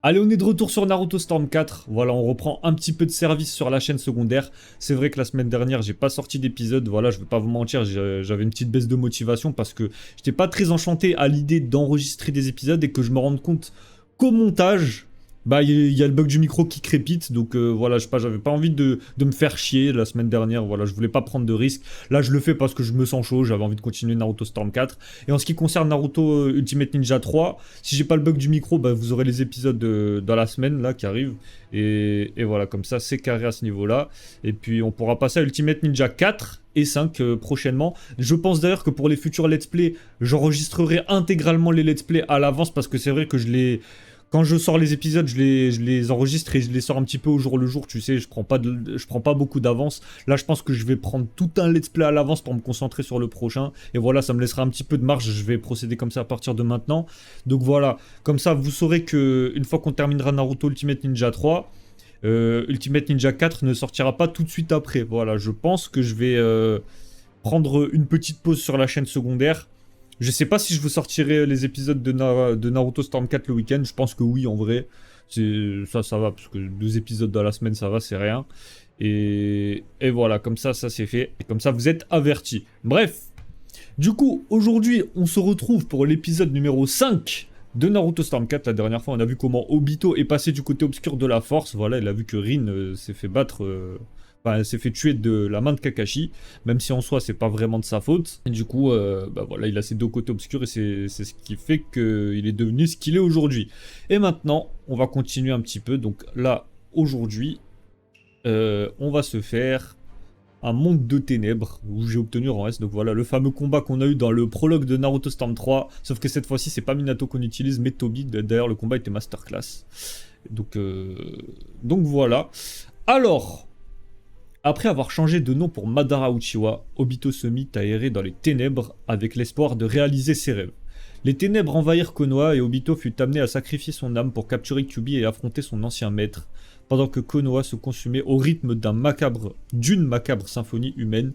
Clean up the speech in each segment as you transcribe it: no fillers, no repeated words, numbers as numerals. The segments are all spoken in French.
Allez, on est de retour sur Naruto Storm 4. Voilà, on reprend un petit peu de service sur la chaîne secondaire. C'est vrai que la semaine dernière, j'ai pas sorti d'épisode. Voilà, je vais pas vous mentir, j'avais une petite baisse de motivation parce que j'étais pas très enchanté à l'idée d'enregistrer des épisodes et que je me rende compte qu'au montage, bah il y a le bug du micro qui crépite. Donc voilà, je sais pas, j'avais pas envie de me faire chier la semaine dernière. Voilà, je voulais pas prendre de risques. Là, je le fais parce que je me sens chaud. J'avais envie de continuer Naruto Storm 4. Et en ce qui concerne Naruto Ultimate Ninja 3, si j'ai pas le bug du micro, bah, vous aurez les épisodes dans la semaine là qui arrivent. Et voilà, comme ça, c'est carré à ce niveau-là. Et puis, on pourra passer à Ultimate Ninja 4 et 5 prochainement. Je pense d'ailleurs que pour les futurs let's play, j'enregistrerai intégralement les let's play à l'avance parce que c'est vrai que je les... Quand je sors les épisodes, je les enregistre et je les sors un petit peu au jour le jour, tu sais, je prends pas beaucoup d'avance. Là, je pense que je vais prendre tout un let's play à l'avance pour me concentrer sur le prochain. Et voilà, ça me laissera un petit peu de marge, je vais procéder comme ça à partir de maintenant. Donc voilà, comme ça, vous saurez que une fois qu'on terminera Naruto Ultimate Ninja 3, Ultimate Ninja 4 ne sortira pas tout de suite après. Voilà, je pense que je vais prendre une petite pause sur la chaîne secondaire. Je sais pas si je vous sortirai les épisodes de Naruto Storm 4 le week-end. Je pense que oui, en vrai. Ça va, parce que 2 épisodes dans la semaine, ça va, c'est rien. Et voilà, comme ça c'est fait. Et comme ça, vous êtes avertis. Bref, du coup, aujourd'hui, on se retrouve pour l'épisode numéro 5 de Naruto Storm 4. La dernière fois, on a vu comment Obito est passé du côté obscur de la force. Voilà, il a vu que Rin s'est fait battre... Enfin, s'est fait tuer de la main de Kakashi, même si en soi c'est pas vraiment de sa faute. Et du coup, bah voilà, il a ses deux côtés obscurs et c'est ce qui fait qu'il est devenu ce qu'il est aujourd'hui. Et maintenant, on va continuer un petit peu. Donc là, aujourd'hui, on va se faire un monde de ténèbres où j'ai obtenu rang S. Donc voilà, le fameux combat qu'on a eu dans le prologue de Naruto Storm 3. Sauf que cette fois-ci, c'est pas Minato qu'on utilise, mais Tobi. D'ailleurs, le combat était masterclass. Donc, donc voilà. Alors, après avoir changé de nom pour Madara Uchiwa, Obito se mit à errer dans les ténèbres avec l'espoir de réaliser ses rêves. Les ténèbres envahirent Konoha et Obito fut amené à sacrifier son âme pour capturer Kyuubi et affronter son ancien maître, pendant que Konoha se consumait au rythme d'une macabre symphonie humaine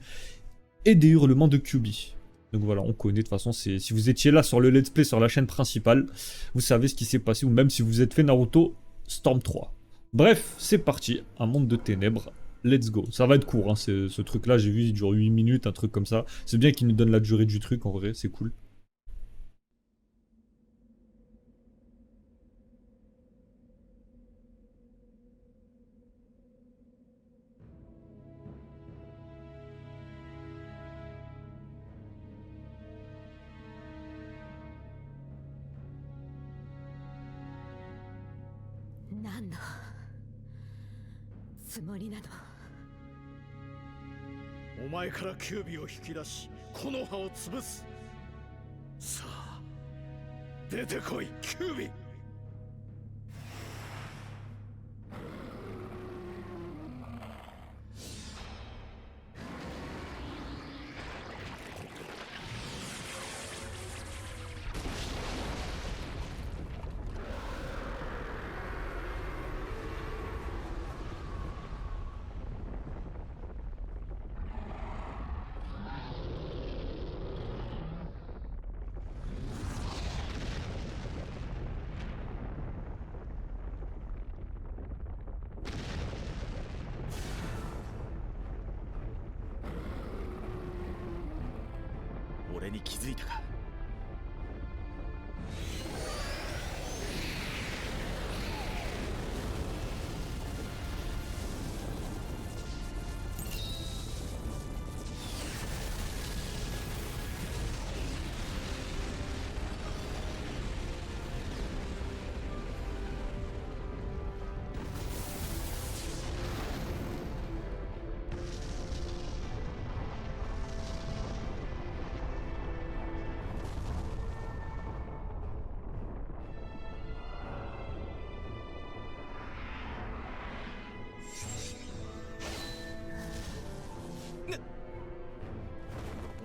et des hurlements de Kyuubi. Donc voilà, on connaît de toute façon, si vous étiez là sur le let's play sur la chaîne principale, vous savez ce qui s'est passé, ou même si vous êtes fait Naruto Storm 3. Bref, c'est parti, un monde de ténèbres, let's go. Ça va être court, hein, ce truc-là, j'ai vu, il dure 8 minutes, un truc comme ça. C'est bien qu'il nous donne la durée du truc, en vrai, c'est cool.何のつもりなの。お前からキュービを引き出し木の葉を潰す。さあ出てこいキュービ。俺に気づいたか。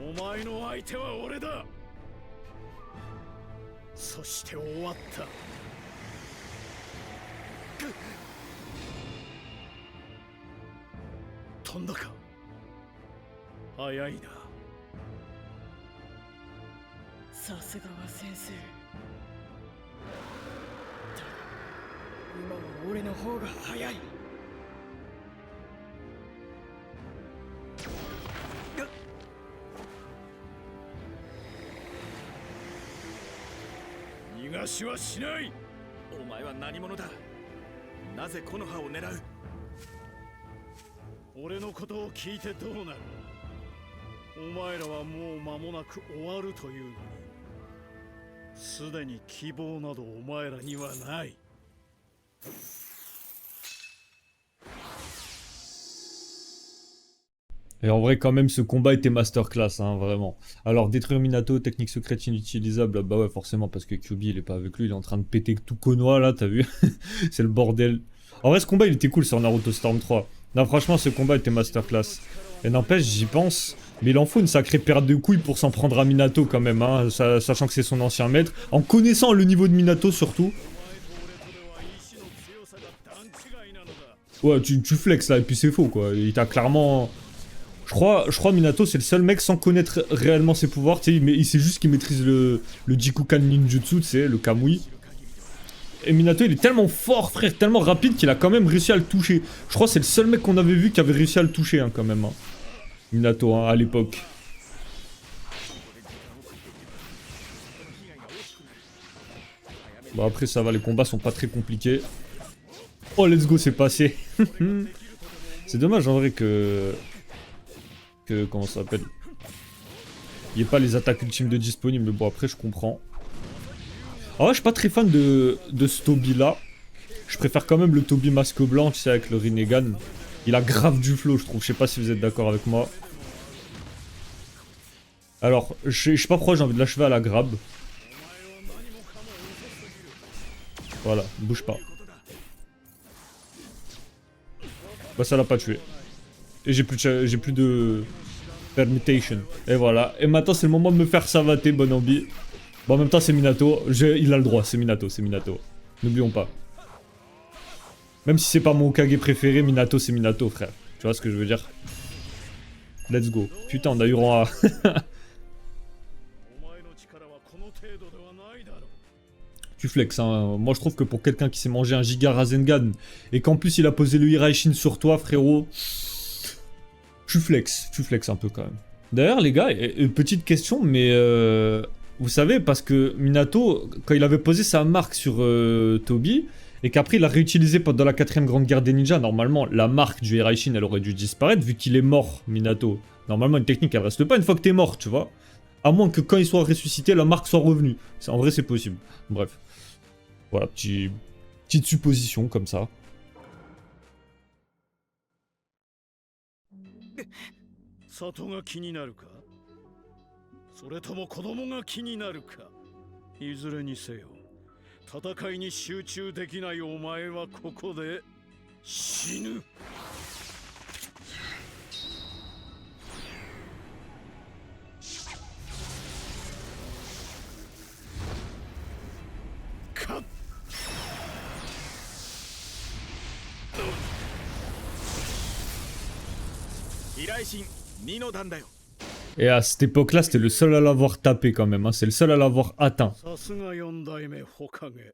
お前の相手は俺だ。そして終わった。飛んだか。早いな。さすがは先生。今は俺の方が早い。逃がしはしない。お前は何者だ。なぜ木の葉を狙う。俺のことを聞いてどうなる。お前らはもう間もなく終わるというのに、すでに希望などお前らにはない。Et en vrai, quand même, ce combat était masterclass, hein, vraiment. Alors, détruire Minato, technique secrète inutilisable, bah ouais, forcément, parce que Kyuubi, il est pas avec lui, il est en train de péter tout Konoha, là, t'as vu. C'est le bordel. En vrai, ce combat, il était cool sur Naruto Storm 3. Non, franchement, ce combat était masterclass. Et n'empêche, j'y pense, mais il en faut une sacrée paire de couilles pour s'en prendre à Minato, quand même, hein, sachant que c'est son ancien maître. En connaissant le niveau de Minato, surtout. Ouais, tu flexes, là, et puis c'est faux, quoi. Il t'a clairement... Je crois Minato c'est le seul mec sans connaître réellement ses pouvoirs, tu sais, il sait juste qu'il maîtrise le Jikukan Ninjutsu, tu sais, le Kamui. Et Minato il est tellement fort frère, tellement rapide qu'il a quand même réussi à le toucher. Je crois que c'est le seul mec qu'on avait vu qui avait réussi à le toucher hein, quand même. Hein. Minato hein, à l'époque. Bon après ça va, les combats sont pas très compliqués. Oh let's go c'est passé. C'est dommage en vrai que comment ça s'appelle, il n'y ait pas les attaques ultimes de disponibles, mais bon après je comprends. Ah ouais, je suis pas très fan de ce Toby là. Je préfère quand même le Toby masque blanc, tu sais, avec le Rinnegan. Il a grave du flow je trouve, je sais pas si vous êtes d'accord avec moi. Alors, je sais pas pourquoi j'ai envie de l'achever à la grab. Voilà, bouge pas. Bah ça l'a pas tué. Et j'ai plus de permutation. Et voilà. Et maintenant c'est le moment de me faire savater, Bonambi. Bon en même temps c'est Minato. Il a le droit, c'est Minato, c'est Minato. N'oublions pas. Même si c'est pas mon Hokage préféré, Minato c'est Minato frère. Tu vois ce que je veux dire? Let's go. Putain on a eu rang à... Tu flexes hein. Moi je trouve que pour quelqu'un qui s'est mangé un giga Rasengan et qu'en plus il a posé le Hiraishin sur toi frérot, tu flexes un peu quand même. D'ailleurs les gars, petite question mais vous savez parce que Minato quand il avait posé sa marque sur Toby et qu'après il l'a réutilisé pendant la 4ème grande guerre des ninjas, normalement la marque du Hiraishin elle aurait dû disparaître vu qu'il est mort Minato. Normalement une technique elle reste pas une fois que t'es mort tu vois. À moins que quand il soit ressuscité la marque soit revenue. En vrai c'est possible. Bref. Voilà, petite supposition comme ça. 里が気になるか、それとも子供が気になるか。いずれにせよ戦いに集中できないお前はここで死ぬ。Et à cette époque-là, c'était le seul à l'avoir tapé quand même, hein. C'est le seul à l'avoir atteint. さすが4代目火影。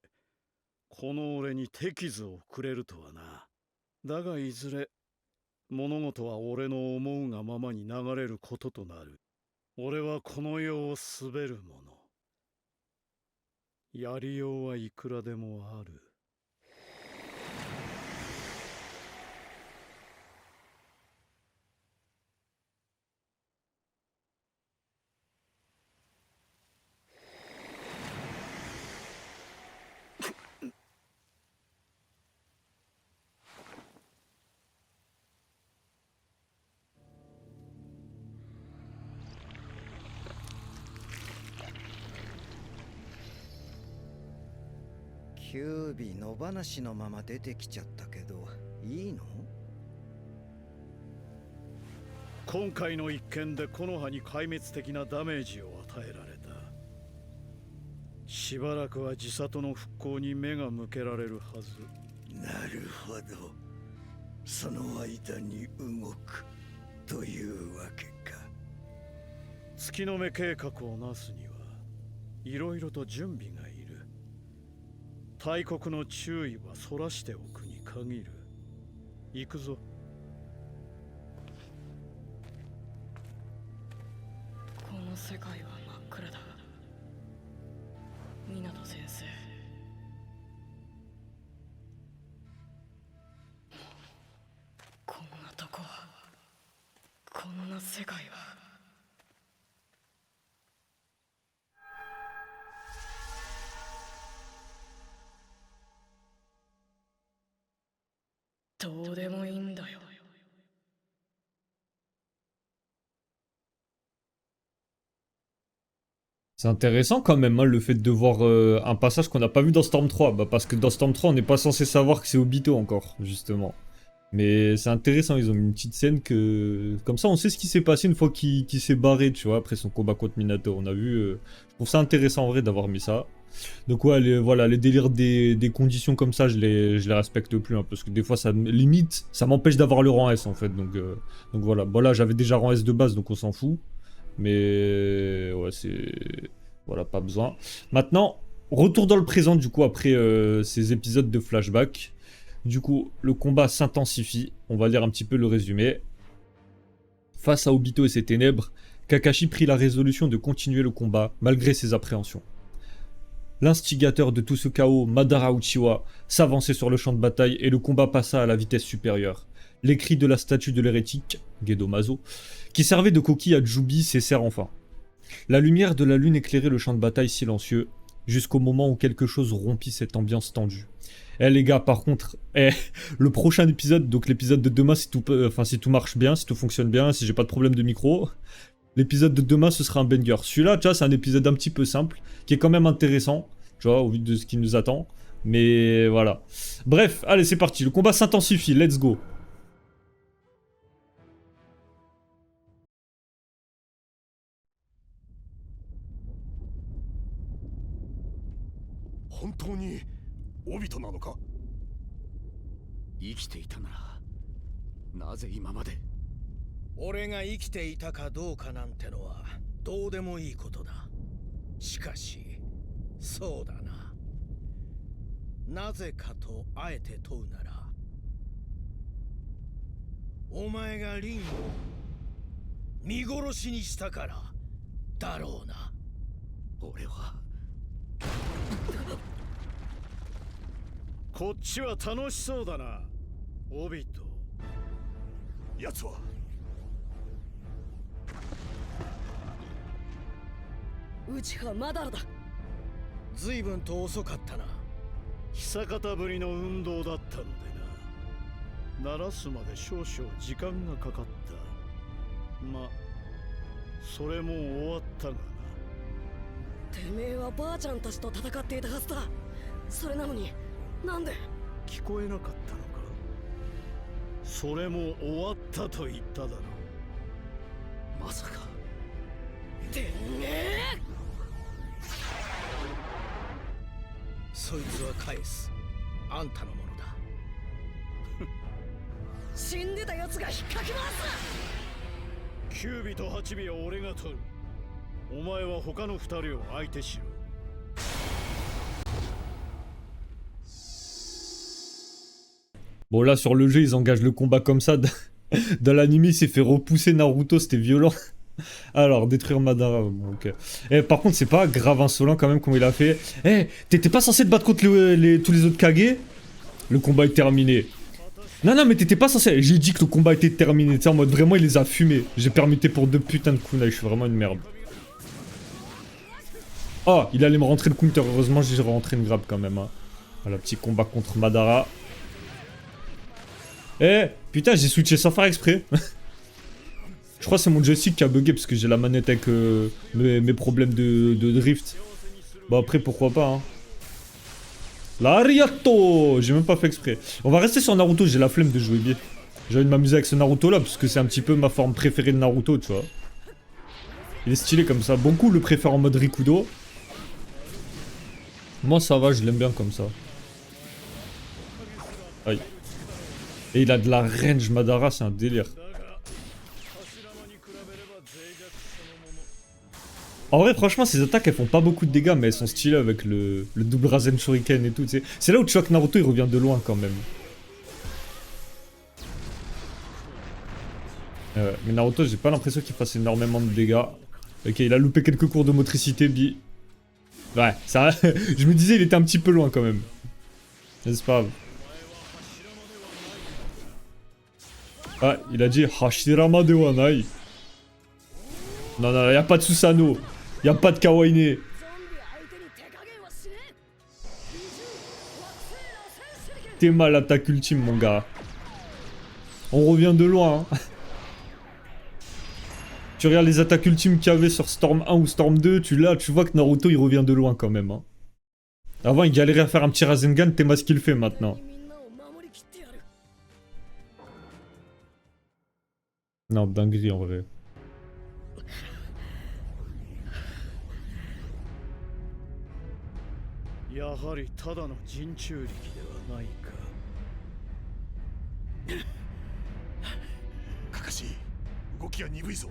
この俺に手傷をくれるとはな。だがいずれ物事は俺の思うがままに流れることとなる。俺はこの世を滑るもの。やりようはいくらでもある。キュービー野放しのまま出てきちゃったけどいいの？今回の一件で木の葉に壊滅的なダメージを与えられた。しばらくは自里の復興に目が向けられるはず。なるほど。その間に動くというわけか。月の目計画をなすにはいろいろと準備がいる。大国の注意はそらしておくに限る。行くぞ。この世界は真っ暗だ。湊先生。こんなとこ、こんな世界は。どうでもいいんだよ。C'est intéressant quand même, hein, le fait de voir un passage qu'on n'a pas vu dans Storm 3. Bah, parce que dans Storm 3, on n'est pas censé savoir que c'est Obito encore, justement. Mais c'est intéressant, ils ont mis une petite scène que... Comme ça, on sait ce qui s'est passé une fois qu'il s'est barré, tu vois, après son combat contre Minato. On a vu... Je trouve ça intéressant en vrai d'avoir mis ça. Donc ouais, voilà, les délires des conditions comme ça, je les respecte plus, hein, parce que des fois, ça limite, ça m'empêche d'avoir le rang S, en fait. Donc voilà, bon là, j'avais déjà rang S de base, donc on s'en fout. Mais ouais, c'est... Voilà, pas besoin. Maintenant, retour dans le présent, du coup, après ces épisodes de flashback. Du coup, le combat s'intensifie. On va lire un petit peu le résumé. Face à Obito et ses ténèbres, Kakashi prit la résolution de continuer le combat, malgré ses appréhensions. L'instigateur de tout ce chaos, Madara Uchiwa, s'avançait sur le champ de bataille et le combat passa à la vitesse supérieure. Les cris de la statue de l'hérétique, Gedomazo, qui servait de coquille à Jubi cessèrent enfin. La lumière de la lune éclairait le champ de bataille silencieux, jusqu'au moment où quelque chose rompit cette ambiance tendue. Eh les gars, par contre, le prochain épisode, donc l'épisode de demain, si tout marche bien, si tout fonctionne bien, si j'ai pas de problème de micro, l'épisode de demain, ce sera un banger. Celui-là, tu vois, c'est un épisode un petit peu simple, qui est quand même intéressant, tu vois, au vu de ce qui nous attend. Mais voilà. Bref, allez, c'est parti. Le combat s'intensifie. Let's go. «俺が生きていたかどうかなんてのはどうでもいいことだ。しかし、そうだな。なぜかとあえて問うなら、お前がリンを見殺しにしたからだろうな。俺は。こっちは楽しそうだな、オビト。奴はうちはマダラだ。随分と遅かったな。久方ぶりの運動だったのでな。鳴らすまで少々時間がかかった。ま、それも終わったがな。てめえはばあちゃんたちと戦っていたはずだ。それなのになんで。聞こえなかったのか。それも終わったと言っただろう。まさか。てめえ。そいつは返す。あんたのものだ。死んでたやつが引っかき回す。9尾と8尾は俺が取る。お前は他の2人を相手しろ。Bon là sur le jeu ils engagent le combat comme ça. Dans l'anime il s'est fait repousser Naruto, c'était violent. Alors détruire Madara, bon, ok. Par contre c'est pas grave insolent quand même comme il a fait. T'étais pas censé te battre contre tous les autres Kage. Le combat est terminé. Non mais t'étais pas censé. J'ai dit que le combat était terminé, tu sais en mode vraiment il les a fumés. J'ai permuté pour 2 putains de kunai, je suis vraiment une merde. Oh il allait me rentrer le counter, heureusement j'ai rentré une grab quand même, hein. Voilà petit combat contre Madara. Putain, j'ai switché sans faire exprès. Je crois que c'est mon joystick qui a bugué parce que j'ai la manette avec mes problèmes de drift. Bon, après, pourquoi pas, hein. L'Ariato! J'ai même pas fait exprès. On va rester sur Naruto, j'ai la flemme de jouer bien. J'ai envie de m'amuser avec ce Naruto là parce que c'est un petit peu ma forme préférée de Naruto, tu vois. Il est stylé comme ça. Bonkou le préfère en mode Rikudo. Moi, ça va, je l'aime bien comme ça. Aïe. Et il a de la range, Madara, c'est un délire. En vrai, franchement, ces attaques, elles font pas beaucoup de dégâts, mais elles sont stylées avec le double Rasen Shuriken et tout, tu sais. C'est là où tu vois que Naruto, il revient de loin, quand même. Mais Naruto, j'ai pas l'impression qu'il fasse énormément de dégâts. Ok, il a loupé quelques cours de motricité, Bi. Ouais, ça... je me disais, il était un petit peu loin, quand même. Mais c'est pas grave. Ah, il a dit Hashirama de Wanai. Non, non, y a pas de Susanoo. Y a pas de Kawaii. ゾンビ相手に手加減はしねえ。20惑星螺旋手裏剣。 T'es mal l'attaque ultime, mon gars. On revient de loin. Hein. Tu regardes les attaques ultimes qu'il y avait sur Storm 1 ou Storm 2, tu vois que Naruto il revient de loin quand même. Hein. Avant il galérait à faire un petit Rasengan, t'es mal ce qu'il fait maintenant. みんなを守りきってやる。 Non, dinguerie en vrai. やはりただの人中力ではないか。カカシ動きが鈍いぞ。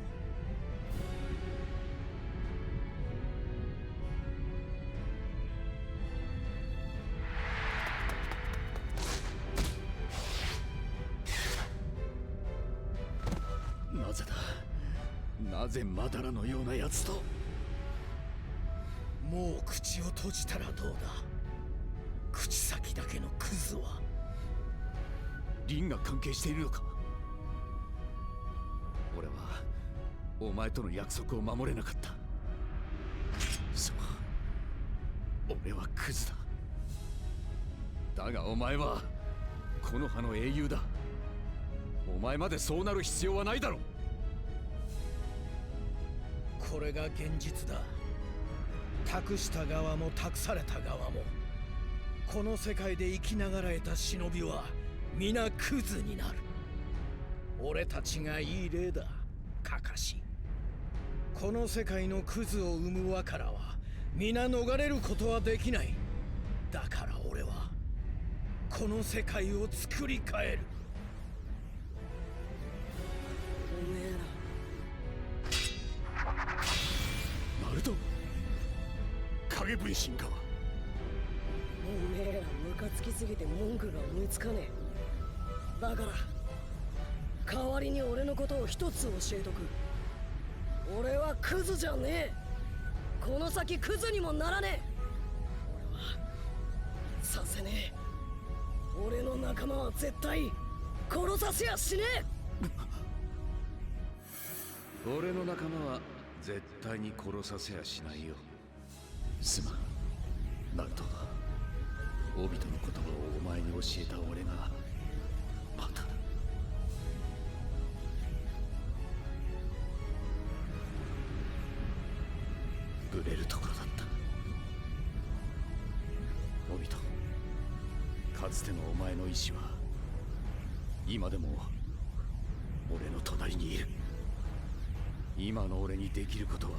なぜだ、なぜまだらのようなやつと。もう口を閉じたらどうだ。口先だけのクズは。リンが関係しているのか。俺はお前との約束を守れなかった。そう、俺はクズだ。だがお前はこの葉の英雄だ。お前までそうなる必要はないだろう。これが現実だ。託した側も託された側も、この世界で生きながらえた忍びは皆クズになる。俺たちがいい例だ、カカシ。この世界のクズを生む輪からは皆逃れることはできない。だから俺はこの世界を作り変える。おめえらナルト影分身か。おめえらムカつきすぎて文句が思いつかねえ。だから代わりに俺のことを一つ教えとく。俺はクズじゃねえ。この先クズにもならねえ。俺はさせねえ。俺の仲間は絶対殺させやしねえ。俺の仲間は絶対に殺させやしないよ。すまん、ナルト。オビトの言葉をお前に教えた俺がまたブレるところだった。オビト、かつてのお前の意志は今でも俺の隣にいる。今の俺にできることは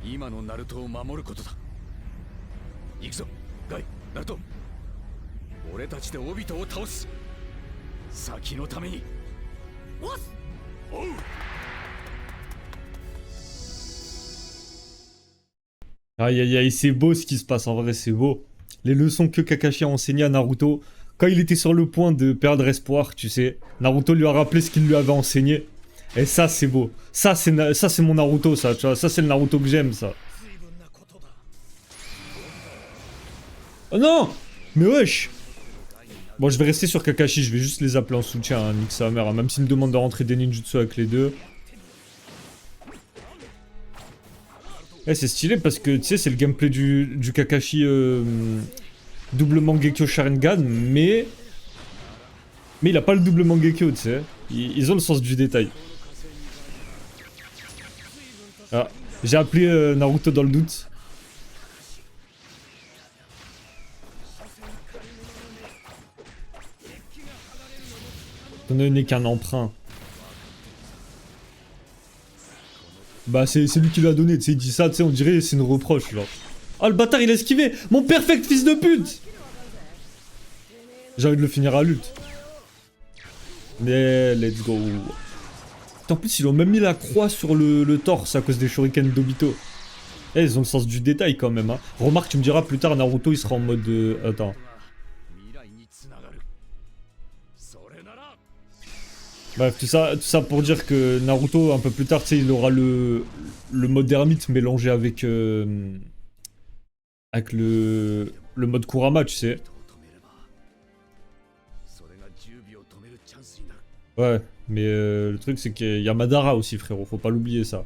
今のナルトを守ることだ。行くぞガイ、ナルト。俺たちでオビトを倒す。先のために。おっす。おう。 Aïe aïe aïe, c'est beau ce qui se passe, en vrai c'est beau. Les leçons que Kakashi a enseignées à Naruto, quand il était sur le point de perdre espoir, tu sais, Naruto lui a rappelé ce qu'il lui avait enseigné. Et ça c'est beau. Ça c'est mon Naruto, ça, tu vois, ça c'est le Naruto que j'aime, ça. Oh non! Mais wesh! Bon, je vais rester sur Kakashi, je vais juste les appeler en soutien, hein, nique sa mère, hein, même s'il me demande de rentrer des ninjutsu avec les deux. Eh, c'est stylé parce que, tu sais, c'est le gameplay du Kakashi double Mangekyo Sharingan, mais il a pas le double Mangekyo, tu sais. Ils ont le sens du détail. Ah, j'ai appelé Naruto dans le doute. Ton œil n'est qu'un emprunt. Bah c'est lui qui l'a donné, tu sais, il dit ça, tu sais, on dirait c'est une reproche, genre. Ah le bâtard il a esquivé! Mon perfect fils de pute! J'ai envie de le finir à lutte. Mais let's go. Putain, en plus, ils ont même mis la croix sur le torse à cause des shurikens d'Obito. Eh, ils ont le sens du détail quand même. Hein. Remarque, tu me diras plus tard, Naruto, il sera en mode... Attends. 未来につながるそれなら Bref, tout ça pour dire que Naruto, un peu plus tard, tu sais, il aura le mode ermite mélangé avec le mode Kurama, tu sais. 人を止めればそれが10秒止めるチャンスになる Ouais, mais le truc c'est qu'il y a Madara aussi, frérot, faut pas l'oublier ça.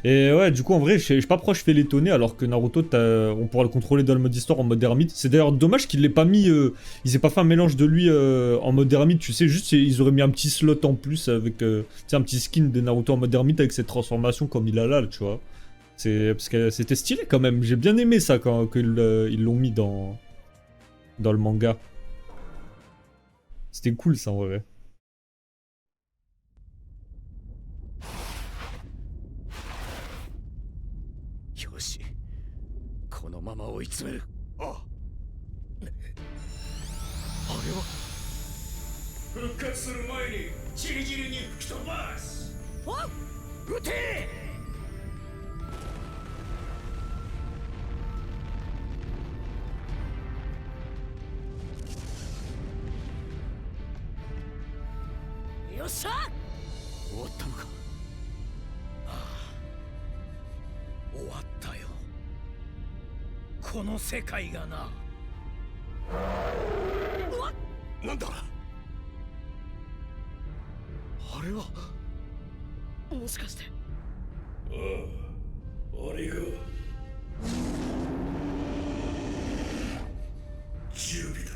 Et ouais, du coup, en vrai, je sais pas pourquoi je fais l'étonner alors que Naruto, on pourra le contrôler dans le mode histoire en mode ermite. C'est d'ailleurs dommage qu'il l'ait pas mis, ils aient pas fait un mélange de lui en mode ermite, tu sais, juste ils auraient mis un petit slot en plus avec, tu sais, un petit skin de Naruto en mode ermite avec cette transformation comme il a là, tu vois. Parce que c'était stylé quand même, j'ai bien aimé ça quand ils l'ont mis dans le manga. C'était cool ça en vrai. よしこのまま追い詰めるああれは復活する前にチリチリに吹き飛ばす撃てよっしゃ終わったのか終わったよこの世界がななんだあれはもしかしてあれが準備だ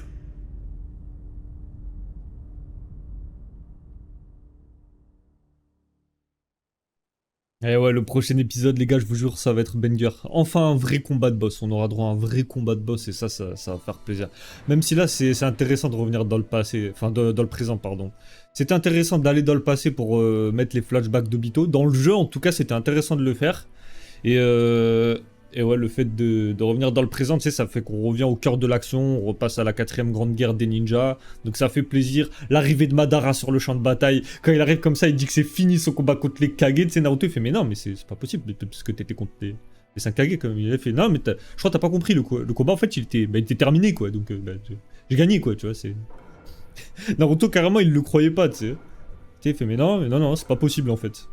Et ouais, le prochain épisode, les gars, je vous jure, ça va être banger. Enfin, un vrai combat de boss. On aura droit à un vrai combat de boss et ça va faire plaisir. Même si là, c'est intéressant de revenir dans le passé. Enfin, dans le présent, pardon. C'était intéressant d'aller dans le passé pour mettre les flashbacks d'Obito. Dans le jeu, en tout cas, c'était intéressant de le faire. Et ouais, le fait de revenir dans le présent, tu sais, ça fait qu'on revient au cœur de l'action, on repasse à la 4ème grande guerre des ninjas, donc ça fait plaisir. L'arrivée de Madara sur le champ de bataille, quand il arrive comme ça, il dit que c'est fini son combat contre les Kage, tu sais, Naruto, il fait, mais non, mais c'est pas possible, parce que t'étais contre les 5 Kage, quand même. Il a fait, non, mais je crois que t'as pas compris, le combat, en fait, il était terminé, quoi, donc j'ai gagné, quoi, tu vois, c'est... Naruto, carrément, il le croyait pas, tu sais. Tu sais, il fait, mais non, c'est pas possible, en fait.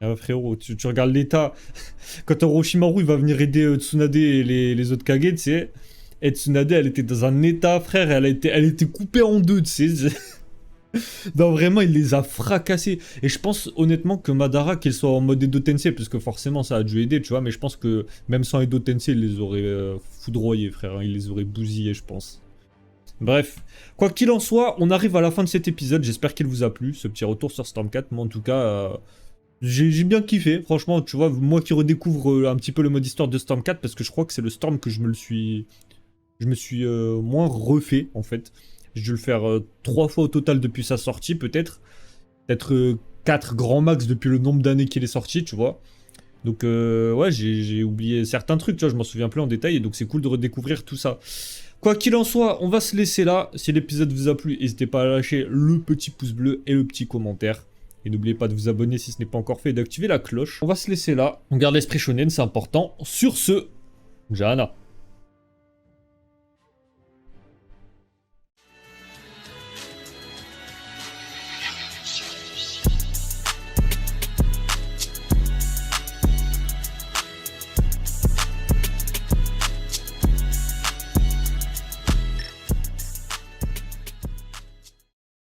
Ah, frérot, tu regardes l'état. Quand Orochimaru il va venir aider Tsunade et les autres Kage, tu sais. Et Tsunade, elle était dans un état, frère, elle était coupée en deux, tu sais. Non, vraiment, il les a fracassés. Et je pense honnêtement que Madara, qu'il soit en mode Edo Tensei, parce que forcément ça a dû aider, tu vois. Mais je pense que même sans Edo Tensei, il les aurait foudroyés, frère. Hein, il les aurait bousillés, je pense. Bref, quoi qu'il en soit, on arrive à la fin de cet épisode. J'espère qu'il vous a plu, ce petit retour sur Storm 4. Mais en tout cas... J'ai bien kiffé, franchement, tu vois, moi qui redécouvre un petit peu le mode histoire de Storm 4, parce que je crois que c'est le Storm que je me suis moins refait, en fait. J'ai dû le faire 3 fois au total depuis sa sortie, peut-être 4 grands max depuis le nombre d'années qu'il est sorti, tu vois. Donc, ouais, j'ai oublié certains trucs, tu vois, je m'en souviens plus en détail, et donc c'est cool de redécouvrir tout ça. Quoi qu'il en soit, on va se laisser là. Si l'épisode vous a plu, n'hésitez pas à lâcher le petit pouce bleu et le petit commentaire. Et n'oubliez pas de vous abonner si ce n'est pas encore fait et d'activer la cloche. On va se laisser là. On garde l'esprit shonen, c'est important. Sur ce, Jana.